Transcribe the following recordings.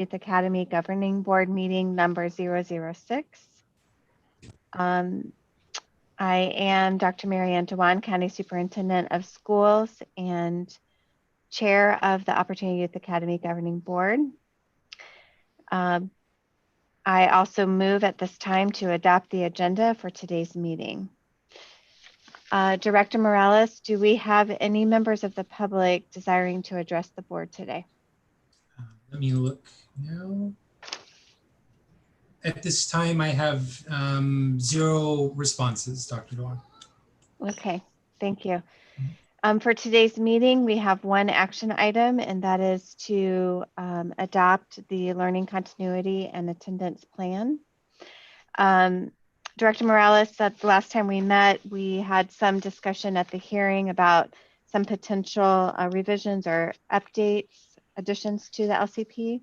Youth Academy Governing Board Meeting number 006. I am Dr. Mary Ann Dewan, County Superintendent of Schools and Chair of the Opportunity Youth Academy Governing Board. I also move at this time to adopt the agenda for today's meeting. Director Morales, do we have any members of the public desiring to address the board today? Let me look now. At this time, I have 0 responses, Dr. Dewan. Okay, thank you. For today's meeting, we have one action item, and that is to adopt the learning continuity and attendance plan. Director Morales, the last time we met, we had some discussion at the hearing about some potential revisions or updates, additions to the LCP.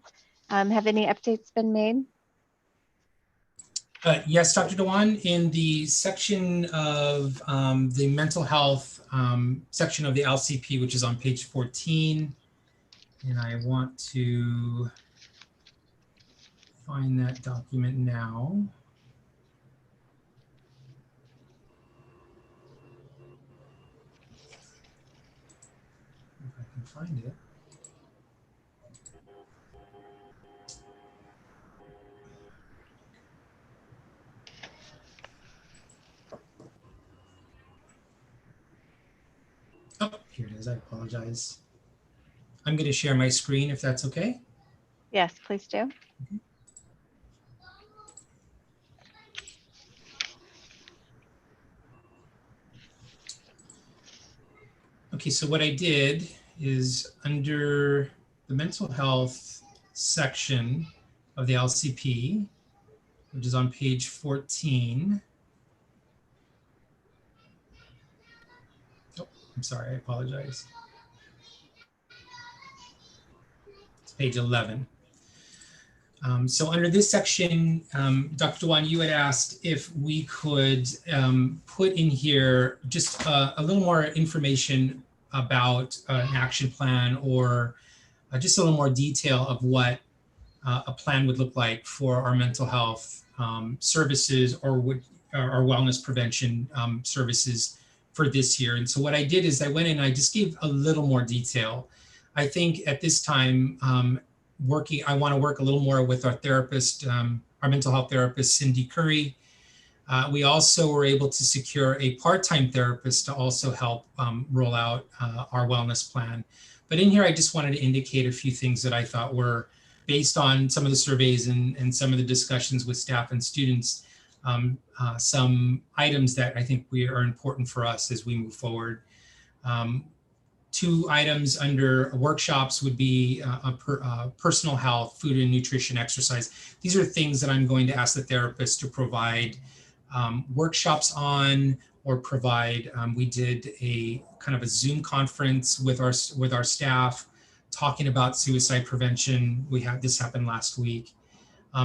Have any updates been made? Yes, Dr. Dewan, in the section of the mental health section of the LCP, which is on page 14, and I want to find that document now. If I can find it. Oh, here it is. I apologize. I'm going to share my screen if that's okay. Yes, please do. Okay. Okay, so what I did is under the mental health section of the LCP, which is on page 14. Oh, I'm sorry, I apologize. It's page 11. So under this section, Dr. Dewan, you had asked if we could put in here just a little more information about an action plan, or just a little more detail of what a plan would look like for our mental health services or our wellness prevention services for this year. And so what I did is I went in and I just gave a little more detail. I think at this time, I want to work a little more with our therapist, our mental health therapist, Cindy Curry. We also were able to secure a part-time therapist to also help roll out our wellness plan. But in here, I just wanted to indicate a few things that I thought were based on some of the surveys and some of the discussions with staff and students, some items that I think are important for us as we move forward. 2 items under workshops would be personal health, food and nutrition, exercise. These are things that I'm going to ask the therapist to provide workshops on, or provide. We did a kind of a Zoom conference with our staff talking about suicide prevention. This happened last week.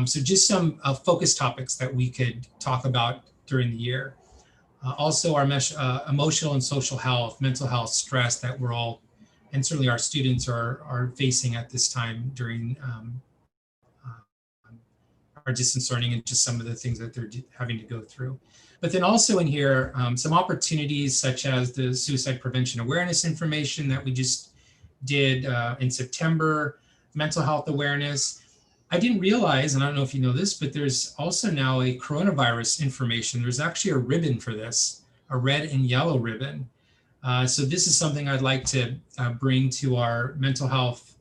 So just some focus topics that we could talk about during the year. Also our emotional and social health, mental health, stress that we're all, and certainly our students are facing at this time during our distance learning, and just some of the things that they're having to go through. But then also in here, some opportunities such as the suicide prevention awareness information that we just did in September, mental health awareness. I didn't realize, and I don't know if you know this, but there's also now a coronavirus information. There's actually a ribbon for this, a red and yellow ribbon. So this is something I'd like to bring to our mental health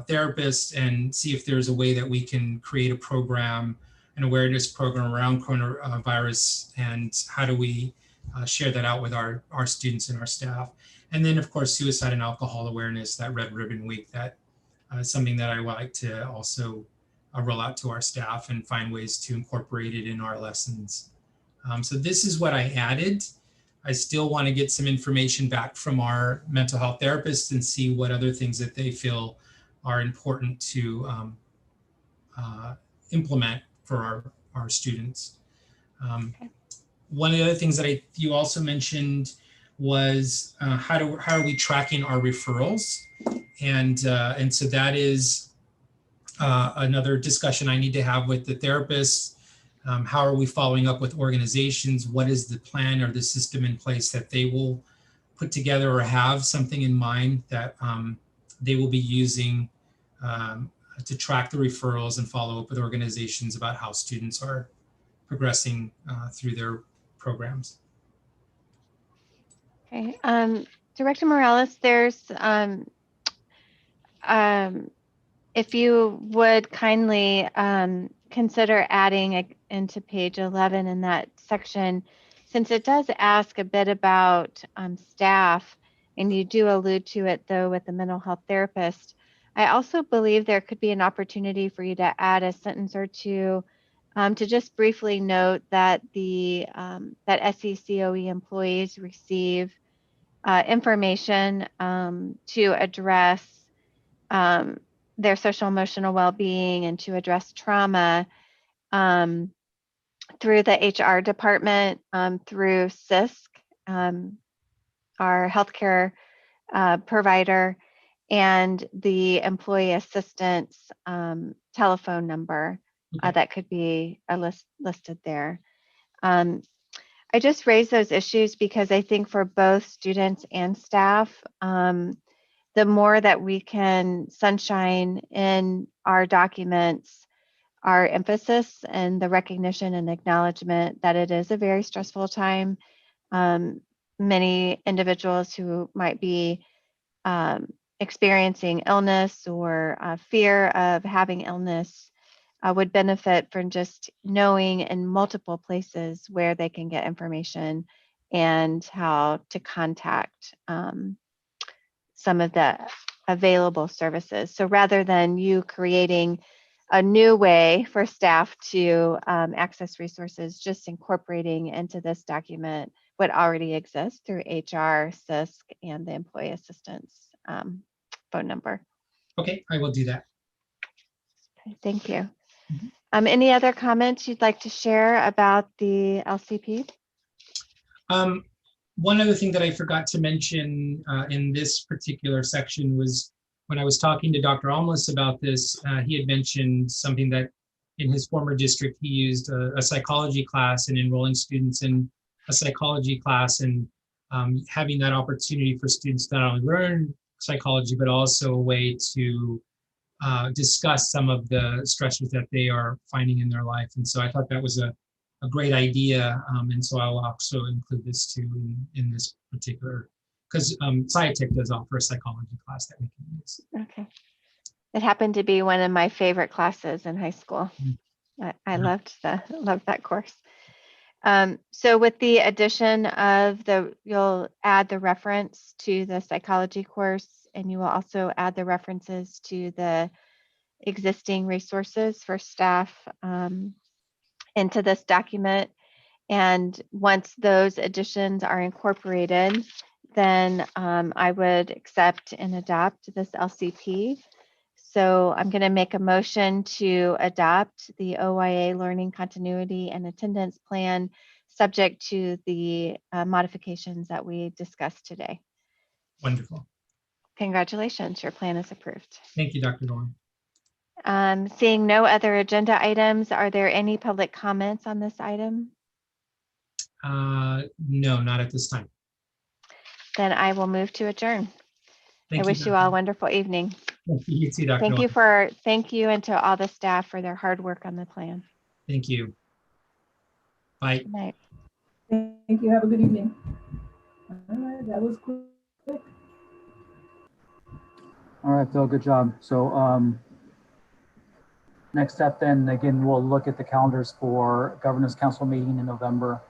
therapists and see if there's a way that we can create a program, an awareness program around coronavirus, and how do we share that out with our students and our staff. And then of course, suicide and alcohol awareness, that Red Ribbon Week, that is something that I would like to also roll out to our staff and find ways to incorporate it in our lessons. So this is what I added. I still want to get some information back from our mental health therapists and see what other things that they feel are important to implement for our students. Okay. One of the other things that you also mentioned was how are we tracking our referrals? And so that is another discussion I need to have with the therapists. How are we following up with organizations? What is the plan or the system in place that they will put together or have something in mind that they will be using to track the referrals and follow up with organizations about how students are progressing through their programs. Okay. Director Morales, there's if you would kindly consider adding into page 11 in that section, since it does ask a bit about staff, and you do allude to it though with the mental health therapist, I also believe there could be an opportunity for you to add a sentence or two to just briefly note that the that SECOE employees receive information to address their social emotional well-being and to address trauma through the HR department, through CISC, our healthcare provider, and the employee assistance telephone number that could be listed there. I just raise those issues because I think for both students and staff, the more that we can sunshine in our documents, our emphasis and the recognition and acknowledgement that it is a very stressful time. Many individuals who might be experiencing illness or fear of having illness would benefit from just knowing in multiple places where they can get information and how to contact some of the available services. So rather than you creating a new way for staff to access resources, just incorporating into this document what already exists through HR, CISC, and the employee assistance phone number. Okay, I will do that. Okay, thank you. Any other comments you'd like to share about the LCP? One other thing that I forgot to mention in this particular section was when I was talking to Dr. Almus about this, he had mentioned something that in his former district, he used a psychology class and enrolling students in a psychology class and having that opportunity for students to not only learn psychology, but also a way to discuss some of the stressors that they are finding in their life. And so I thought that was a great idea. And so I'll also include this too in this particular, because SciTech does offer a psychology class that we can use. Okay. It happened to be one of my favorite classes in high school. I loved that course. So with the addition of you'll add the reference to the psychology course, and you will also add the references to the existing resources for staff into this document. And once those additions are incorporated, then I would accept and adopt this LCP. So I'm going to make a motion to adopt the OYA Learning Continuity and Attendance Plan subject to the modifications that we discussed today. Wonderful. Congratulations, your plan is approved. Thank you, Dr. Dolan. Seeing no other agenda items, are there any public comments on this item? No, not at this time. Then I will move to adjourn. Thank I wish you all a wonderful evening. You too, Dr. Thank you and to all the staff for their hard work on the plan. Thank you. Bye. Good night. Thank you. Have a good evening. All right, that was quick. All right, Phil, good job. So next step then, again, we'll look at the calendars for Governance Council meeting in November.